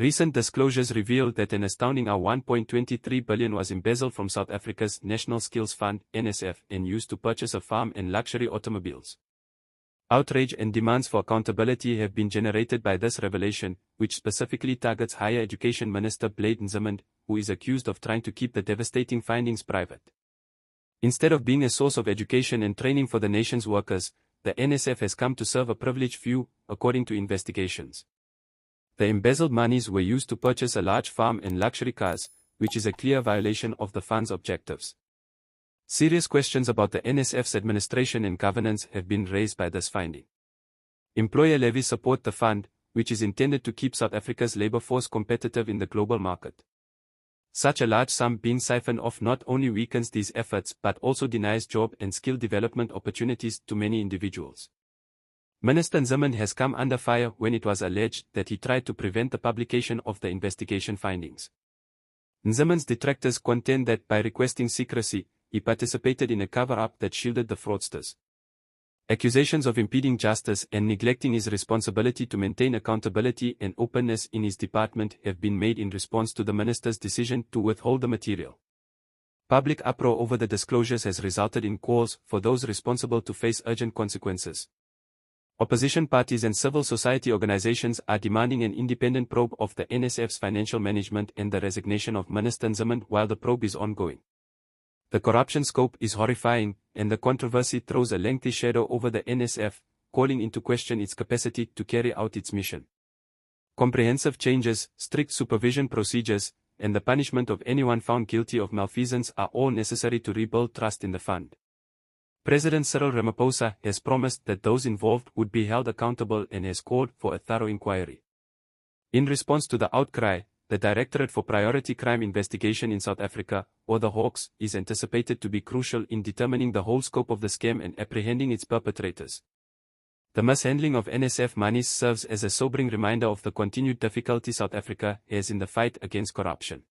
Recent disclosures revealed that an astounding R1.23 billion was embezzled from South Africa's National Skills Fund, NSF, and used to purchase a farm and luxury automobiles. Outrage and demands for accountability have been generated by this revelation, which specifically targets Higher Education Minister Nzimande, who is accused of trying to keep the devastating findings private. Instead of being a source of education and training for the nation's workers, the NSF has come to serve a privileged few, according to investigations. The embezzled monies were used to purchase a large farm and luxury cars, which is a clear violation of the fund's objectives. Serious questions about the NSF's administration and governance have been raised by this finding. Employer levies support the fund, which is intended to keep South Africa's labor force competitive in the global market. Such a large sum being siphoned off not only weakens these efforts but also denies job and skill development opportunities to many individuals. Minister Nzimande has come under fire when it was alleged that he tried to prevent the publication of the investigation findings. Nzimande's detractors contend that by requesting secrecy, he participated in a cover-up that shielded the fraudsters. Accusations of impeding justice and neglecting his responsibility to maintain accountability and openness in his department have been made in response to the minister's decision to withhold the material. Public uproar over the disclosures has resulted in calls for those responsible to face urgent consequences. Opposition parties and civil society organizations are demanding an independent probe of the NSF's financial management and the resignation of Minister Nzimande while the probe is ongoing. The corruption scope is horrifying, and the controversy throws a lengthy shadow over the NSF, calling into question its capacity to carry out its mission. Comprehensive changes, strict supervision procedures, and the punishment of anyone found guilty of malfeasance are all necessary to rebuild trust in the fund. President Cyril Ramaphosa has promised that those involved would be held accountable and has called for a thorough inquiry. In response to the outcry, the Directorate for Priority Crime Investigation in South Africa, or the Hawks, is anticipated to be crucial in determining the whole scope of the scam and apprehending its perpetrators. The mishandling of NSF monies serves as a sobering reminder of the continued difficulty South Africa has in the fight against corruption.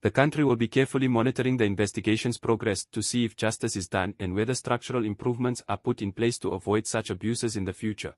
The country will be carefully monitoring the investigation's progress to see if justice is done and whether structural improvements are put in place to avoid such abuses in the future.